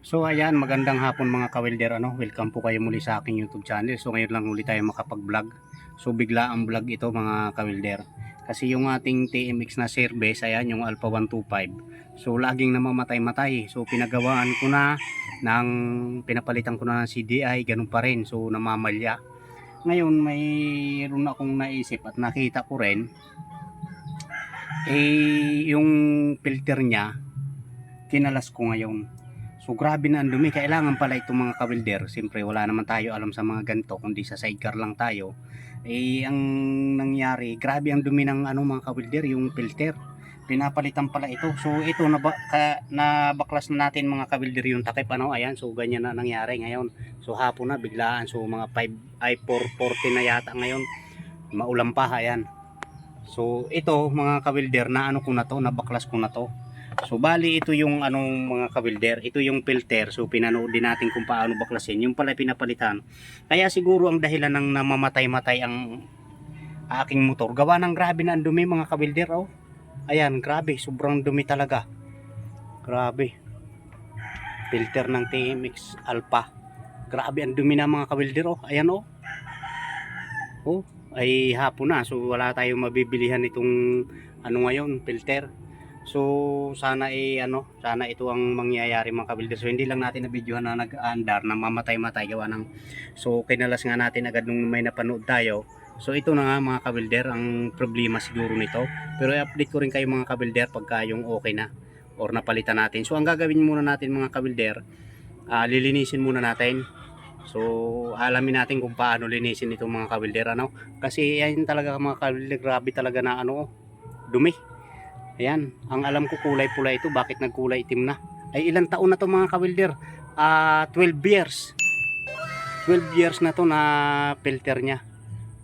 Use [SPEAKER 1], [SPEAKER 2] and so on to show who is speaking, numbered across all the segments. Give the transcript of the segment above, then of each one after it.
[SPEAKER 1] So ayan, magandang hapon mga kawilder, welcome po kayo muli sa aking YouTube channel. So ngayon lang ulit tayo makapag-vlog. So bigla ang vlog ito mga kawilder. Kasi yung ating TMX na service, ayan yung Alpha 125. So laging namamatay-matay. So pinagawaan ko na pinapalitan ko na ng CDI, ganun pa rin. So namamalya. Ngayon mayroon akong naisip at nakita ko rin yung filter niya kinalas ko ngayon. So grabe na ang dumi. Kailangan pala itong mga kawilder, siyempre wala naman tayo alam sa mga ganito kundi sa sidecar lang tayo. Ang nangyari, grabe ang dumi ng mga kawilder, yung filter. Pinapalitan pala ito. So ito nabaklas na natin mga kawilder yung takip ayan. So ganyan na nangyari ngayon. So hapon na biglaan. So mga 4:40 na yata ngayon. Maulan pa ayan. So ito mga kawilder na ko na to, nabaklas ko na to. So bali ito yung mga kawilder, ito yung filter. So pinanood din natin kung paano baklasin. Yung pala pinapalitan. Kaya siguro ang dahilan ng namamatay-matay ang aking motor, gawa ng grabe na ang dumi mga kawilder. Ayan, grabe, sobrang dumi talaga. Grabe. Filter ng TMX Alpha. Grabe ang dumi na mga kawilder. Ayan ay hapon na. So wala tayong mabibilihan itong ngayon, filter. So sana sana ito ang mangyayari mga kabilder. So hindi lang natin na videohan na nag-aandar na mamatay-matay gawa ng so kinalas nga natin agad nung may napanood tayo. So ito na nga mga kabilder ang problema siguro nito. Pero i-update ko rin kayo mga kabilder pagka yung okay na or napalitan natin. So ang gagawin muna natin mga kabilder, lilinisin muna natin. So alamin natin kung paano linisin itong mga kabilder kasi yan talaga mga kabilder, grabe talaga na dumi. Ayan, ang alam ko kulay pula ito. Bakit nagkulay itim na? Ay ilang taon na to mga kawilder? 12 years. 12 years na to na filter niya.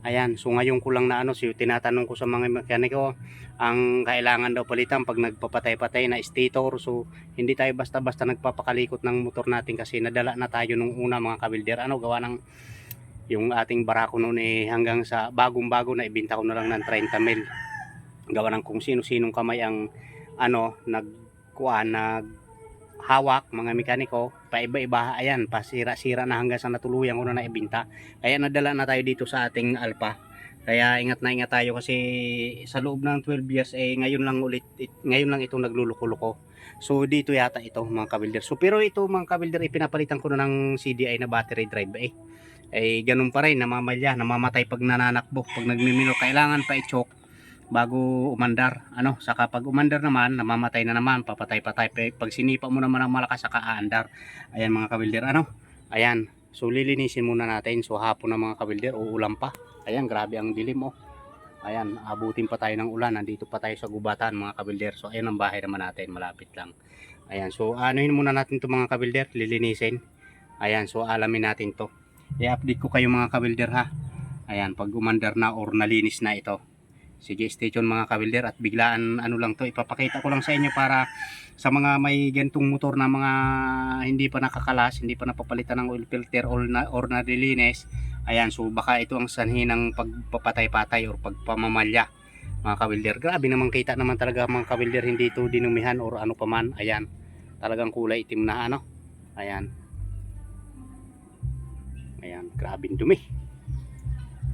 [SPEAKER 1] Ayan, so ngayon ko lang na so tinatanong ko sa mga mekaniko ang kailangan daw palitan pag nagpapatay-patay na stator. So hindi tayo basta-basta nagpapakalikot ng motor natin kasi nadala na tayo nung una mga kawilder. Gawa ng yung ating barako noon hanggang sa bagong-bago na ibenta ko na lang ng 30 mil. Gawa ng kung sino-sinong kamay ang naghawak mga mekaniko, paiba-iba, ayan, pasira-sira na hanggang sa natuluyan ko na naibenta. Kaya nadala na tayo dito sa ating Alpha. Kaya ingat na ingat tayo kasi sa loob ng 12 years ngayon lang ito nagluluko-luko. So dito yata ito mga kabilder. So pero ito mga kabilder ipinapalitan ko na ng CDI na battery drive ganun pa rin, namamatay pag nananakbo, pag nagmimino, kailangan pa i-choke bago umandar. Saka pag umandar naman, namamatay na naman, papatay-patay. Pag sinipa mo naman ang malakas, saka aandar. Ayan mga kabilder, ayan. So lilinisin muna natin. So hapon na mga kabilder, uulan pa. Ayan, grabe ang dilim Ayan, abutin pa tayo ng ulan. Nandito pa tayo sa gubatan mga kabilder. So ayan ang bahay naman natin, malapit lang. Ayan, so anuhin muna natin to mga kabilder, lilinisin. Ayan, so alamin natin to. I-update ko kayo mga kabilder ha. Ayan, pag umandar na or nalinis na ito. Sige, stay tuned mga kabilder at biglaan lang to, ipapakita ko lang sa inyo para sa mga may gantong motor na mga hindi pa nakakalas, hindi pa napapalitan ng oil filter or nalilinis. Ayan, so baka ito ang sanhi ng pagpapatay-patay or pagpamamalya mga kabilder. Grabe naman, kita naman talaga mga kabilder, hindi ito dinumihan or ano pa man. Ayan, talagang kulay itim na ayan, ayan, grabing dumi.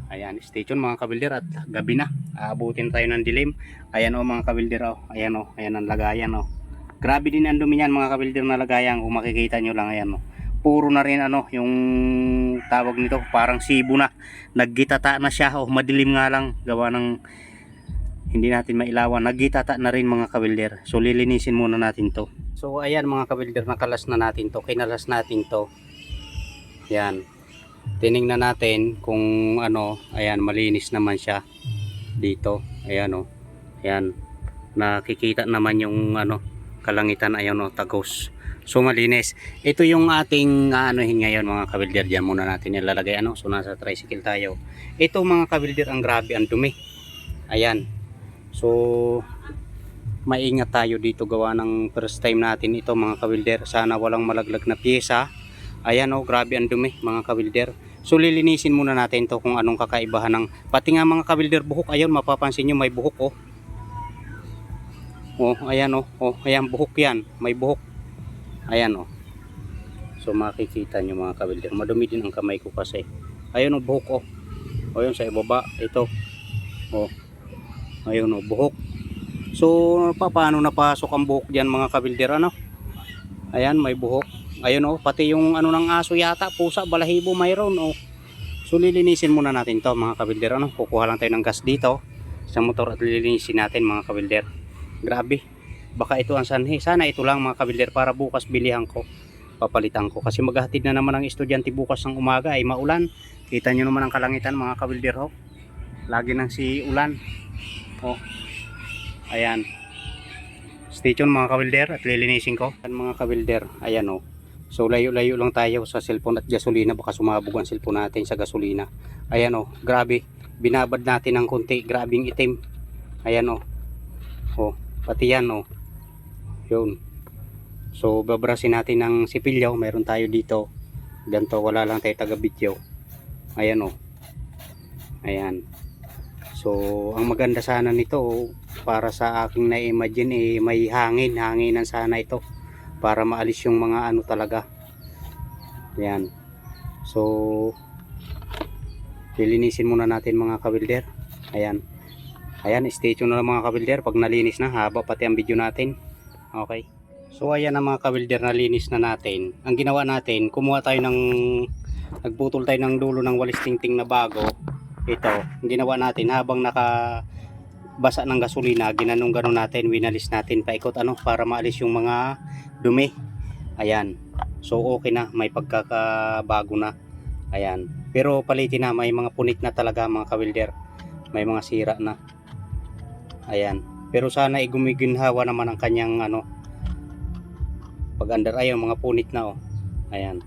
[SPEAKER 1] Ayan, stay tuned mga kabilder at gabi na. Aabutin tayo ng dilim. Ayan mga kabilder Ayan ayan ang lagayan Grabe din ang dumi niyan mga kabilder na lagayan. Kung makikita nyo lang ayan Puro na rin yung tawag nito, parang sibo na. Naggitata na siya madilim nga lang. Gawa ng hindi natin mailawan. Naggitata na rin mga kabilder. So lilinisin muna natin to. So ayan mga kabilder, nakalas na natin to. Kinalas natin to. Ayan. Tiningnan natin kung ayan, malinis naman siya dito. Ayan ayan, nakikita naman yung kalangitan, ayan tagos. So malinis. Ito yung ating ngayon mga kabilder. Diyan muna natin ilalagay so nasa tricycle tayo. Ito mga kabilder, ang grabe ang dumi. Ayan. So maingat tayo dito gawa ng first time natin ito mga kabilder. Sana walang malaglag na pyesa. Ayan grabe ang dumi mga kabilder. So lilinisin muna natin to kung anong kakaibahan ng pati nga mga kabilder buhok. Ayun, mapapansin nyo may buhok ayan ayan buhok yan, may buhok. Ayan So makikita nyo mga kabilder, madumi din ang kamay ko kasi. Ayun o, buhok o. O yun sa ibaba, ito. O, ayun o, buhok. So paano napasok ang buhok dyan mga kabilder, ano? Ayan, may buhok. Ayun o, pati yung ano ng aso yata, pusa, balahibo mayroon o. So lilinisin muna natin to mga kabilder, ano? Kukuha lang tayo ng gas dito sa motor at lilinisin natin mga kabilder. Grabe, baka ito ang sanhi. Sana ito lang mga kabilder para bukas bilihan ko, papalitan ko. Kasi maghahatid na naman ang estudyante bukas ng umaga ay maulan. Kita nyo naman ang kalangitan mga kabilder ho. Lagi nang si ulan. Oh. Ayan. Stay tuned mga kabilder at lilinisin ko. Mga kabilder, ayan oh. So layo-layo lang tayo sa cellphone at gasolina, baka sumabog ang cellphone natin sa gasolina. Ayan oh, grabe. Binabad natin ng konti, grabing itim. Ayan oh. Oh, pati yan oh. Yun. So babrasin natin ng sipilyo, meron tayo dito. Ganto, wala lang tayo taga video. Ayan oh. Ayan. So ang maganda sana nito para sa aking na-imagine may hanginan sana ito para maalis yung mga ano talaga. Ayan. So lilinisin muna natin mga kabilder. Ayan. Ayan, stay tuned na lang mga kabilder. Pag nalinis na, haba pati ang video natin. Okay. So ayan na mga kabilder, nalinis na natin. Ang ginawa natin, kumuha tayo ng, nagputol tayo ng dulo ng walis tingting na bago. Ito, ang ginawa natin habang nakabasa ng gasolina, ginanong-ganon natin, winalis natin paikot ano para maalis yung mga dumi. Ayan. So okay na, may pagkakabago na. Ayan. Pero palitin na, may mga punit na talaga mga kabilder. May mga sira na. Ayan. Pero sana gumiginhawa naman ang kanyang ano, pag under ay mga punit na oh. Ayan.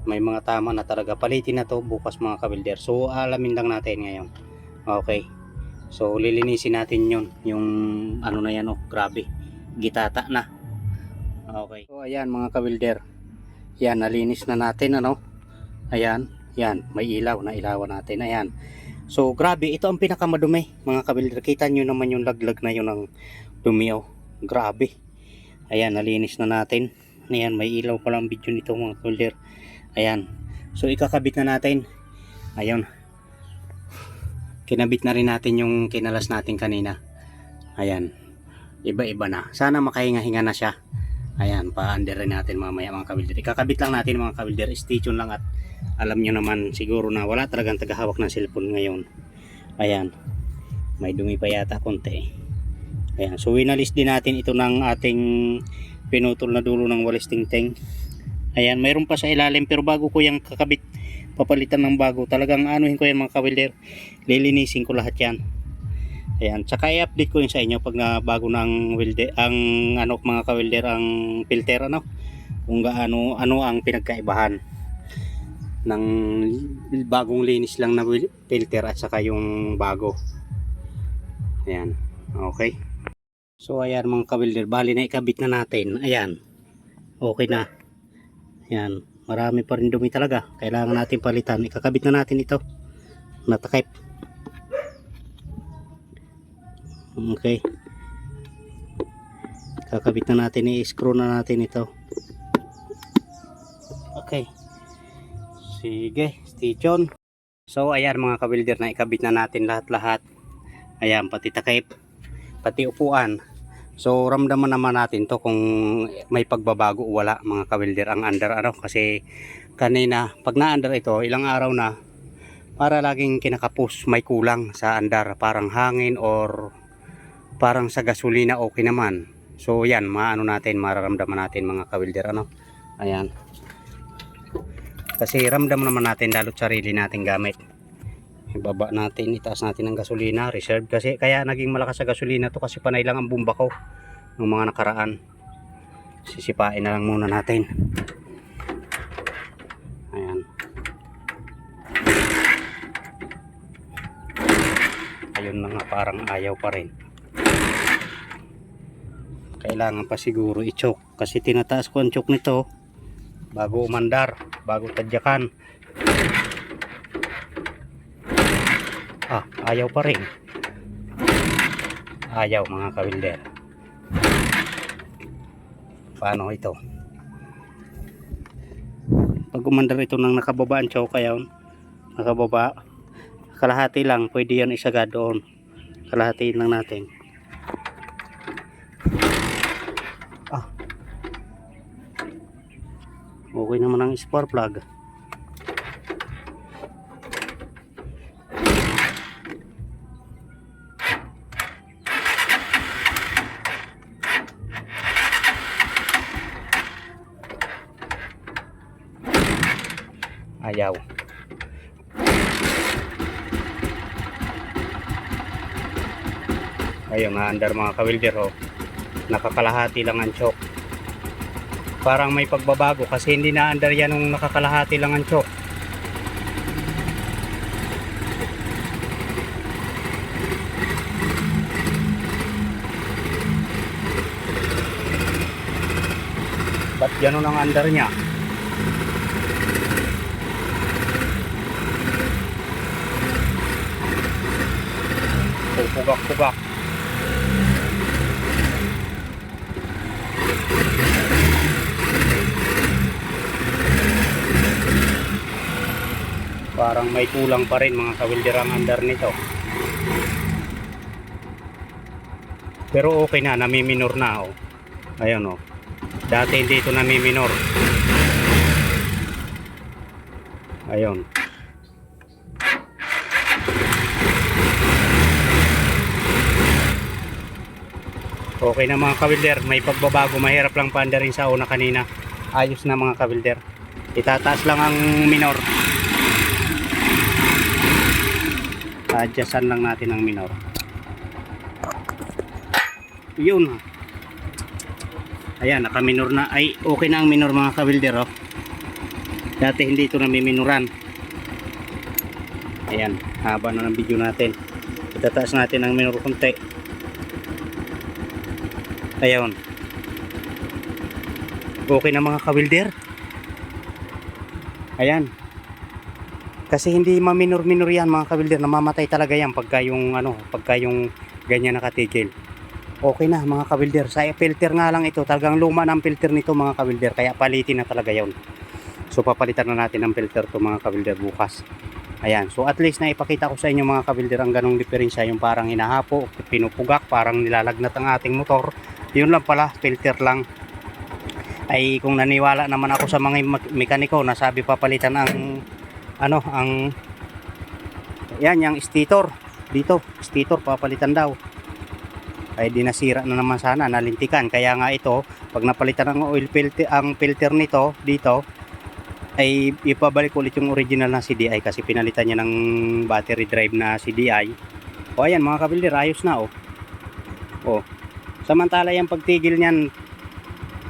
[SPEAKER 1] May mga tama na talaga. Palitin na to bukas mga kabilder. So alamin lang natin ngayon. Okay. So lilinisin natin yun. Yung ano na yan oh. Grabe. Gitata na. Okay. So ayan mga kabilder. Yan, nalinis na natin ano. Ayan. Yan. May ilaw. Nailawan natin. Ayan. So grabe. Ito ang pinakamadumi mga kabilder. Kita nyo naman yung laglag na yun ng dumi oh. Grabe. Ayan, nalinis na natin. Ayan, may ilaw pa lang video nito mga kabilder. Ayan. So ikakabit na natin. Ayun. Kinabit na rin natin yung kinalas natin kanina. Ayan. Iba-iba na. Sana makahinga-hinga na siya. Ayan, pa-under rin natin mamaya mga kabilder. Ikakabit lang natin mga kabilder. Stay tuned lang at alam nyo naman siguro na wala talagang tagahawak ng cellphone ngayon. Ayan. May dumi pa yata konti. Ayan, so winalis din natin ito ng ating pinutol na dulo ng walis tingting. Ayan, mayroon pa sa ilalim pero bago ko yung kakabit, papalitan ng bago. Talagang anuhin ko yan mga kabilder. Lilinisin ko lahat yan. Ayan, tsaka i-update ko yun sa inyo pag na bago ng wilder, ang ano mga kabilder, ang filter ano. Kung gaano ano ang pinagkaibahan ng bagong linis lang na filter at saka yung bago. Ayan, okay. So ayan mga kabilder, bali na ikabit na natin. Ayan. Okay na. Ayan. Marami pa rin dumi talaga. Kailangan natin palitan. Ikakabit na natin ito. Natakip. Okay. Kakabit na natin. I-screw na natin ito. Okay. Sige. Stay tuned. So ayan mga kabilder, na ikabit na natin lahat-lahat. Ayan. Pati takip. Pati upuan. So ramdaman naman natin to kung may pagbabago o wala mga kabilder ang under ano, kasi kanina pag na-under ito ilang araw na, para laging kinakapos may kulang sa under, parang hangin or parang sa gasolina okay naman. So yan, maano natin, mararamdaman natin mga kabilder ano. Ayan. Kasi ramdam naman natin lalo't sarili nating gamit. Ibaba natin, itaas natin ang gasolina, reserve kasi, kaya naging malakas sa gasolina to kasi panay lang ang bomba ko ng mga nakaraan. Sisipain na lang muna natin. Ayan. Ayun na nga, parang ayaw pa rin. Kailangan pa siguro i-choke kasi tinataas ko ang choke nito bago umandar, bago tadyakan. Ayaw pa rin. Ayaw mga kabilder. Paano ito? Pag umandar ito ng nakababa ang choke, ayan, nakababa, kalahati lang, pwede yan isagad doon. Kalahati lang natin. Okay naman ang spark plug. Ayaw. Ayun, na-under mga kawilder, oh. Nakakalahati lang ang choke. Parang may pagbabago kasi hindi na-under yan nung nakakalahati lang ang choke. Ba't ganun ang under niya? Pugak-pugak. Parang may kulang pa rin mga kawilder ang under nito. Pero okay na, nami-minor na, oh. Ayun, oh. Dati hindi ito nami-minor. Ayun. Okay na mga kawilder, may pagbabago, mahirap lang paandarin sa una kanina. Ayos na mga kawilder. Itataas lang ang minor. Adjustan lang natin ang minor. Yun. Ayan, naka-minor na. Ay, okay na ang minor mga kawilder, oh. Dati hindi ito namiminoran. Ayan, haba na ng video natin. Itataas natin ang minor konti. Ayun. Okay na mga kawilder. Ayan. Kasi hindi maminor-minor yan mga kawilder. Namamatay talaga yan pagka yung ganyan nakatigil. Okay na mga kawilder. Sa filter nga lang ito. Talagang luma ng filter nito mga kawilder. Kaya palitin na talaga yun. So papalitan na natin ang filter to mga kawilder bukas. Ayan. So at least na ipakita ko sa inyo mga kawilder ang ganong diferensya. Yung parang hinahapo, pinupugak, parang nilalagnat ang ating motor. Yun lang pala, filter lang. Ay kung naniwala naman ako sa mga mekaniko na sabi papalitan ang yung stator dito, stator papalitan daw. Ay di nasira na naman sana, nalintikan. Kaya nga ito, pag napalitan ang oil filter, ang filter nito dito, ay ipabalik ulit yung original na CDI kasi pinalitan niya ng battery drive na CDI. O ayan mga kabilder, ayos na, oh. Oh. Samantala yung pagtigil niyan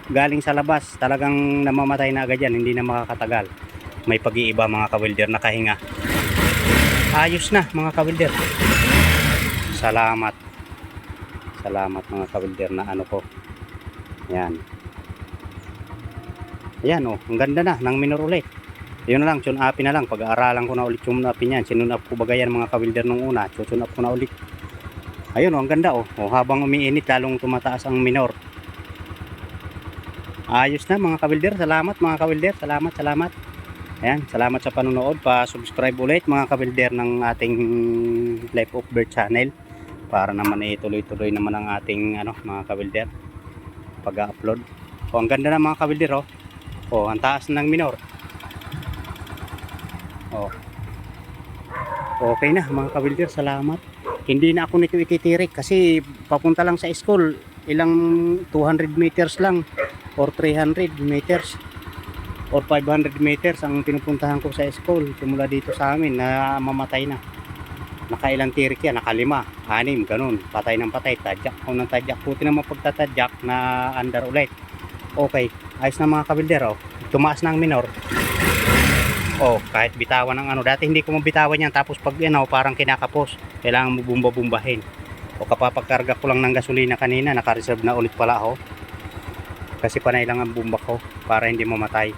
[SPEAKER 1] galing sa labas, talagang namamatay na agad yan, hindi na makakatagal. May pag-iiba mga kawilder, nakahinga. Ayos na mga kawilder. Salamat. Salamat mga kawilder na ano ko. Yan. Ayan, oh, ang ganda na ng minor ulit. Yun na lang, tune upin na lang. Pag-aaralan ko na ulit tune upin yan. Sinun up ko bagayan mga kawilder nung una. Tune up ko na ulit. Ayun, oh, ang ganda, oh. Oh, habang umiinit lalong tumataas ang minor. Ayos na mga kawilder. Salamat mga kawilder. Salamat. Ayan, salamat sa panonood. Pa-subscribe ulit mga kawilder ng ating Life of Bird channel para naman tuloy-tuloy naman ang ating mga kawilder pag-upload. Oh, ang ganda na mga kawilder, oh. Oh, ang taas ng minor. Oh. Okay na mga kawilder, salamat. Hindi na ako nito ititirik kasi papunta lang sa school. Ilang 200 meters lang or 300 meters or 500 meters ang pinupuntahan ko sa school. Simula dito sa amin na mamatay na. Nakailang tirik yan, nakalima, 6, ganun. Patay ng patay, tadyak ko ng tadyak. Puti na mapagtatadyak na under ulit. Okay, ayos na mga kabilder, oh. Tumaas na ang minor. Oh, kahit bitawan ng dati hindi ko mabitawan yan. Tapos pag parang kinakapos, kailangan mo bumba-bumbahin. O kapapagkarga ko lang ng gasolina kanina, naka-reserve na ulit pala ako. Kasi panay lang ang bumba ko para hindi mamatay.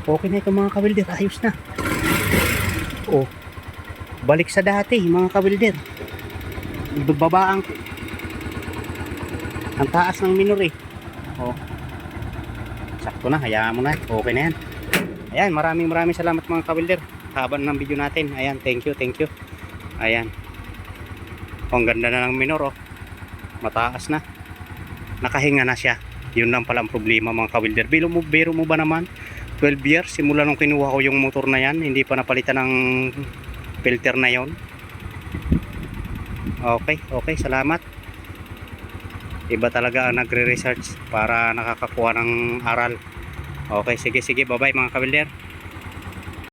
[SPEAKER 1] Okay na ito mga kabilder, ayos na. Oh, balik sa dati mga kabilder. Babaan ko. Ang taas ng minor, eh. Oh. Sakto na, hayaan mo na. Okay na yan. Ayan, maraming salamat mga kawilder. Haba ng video natin. Ayan, thank you, thank you. Ayan. Ang ganda na ng minor, oh. Mataas na. Nakahinga na siya. Yun lang pala ang problema mga kawilder. Biro mo ba naman? 12 years simula nung kinuha ko yung motor na yan, hindi pa napalitan ng filter na yon. Okay, salamat. Iba talaga ang nagre-research para nakakakuha ng aral. Okay, sige, bye bye mga kawilder.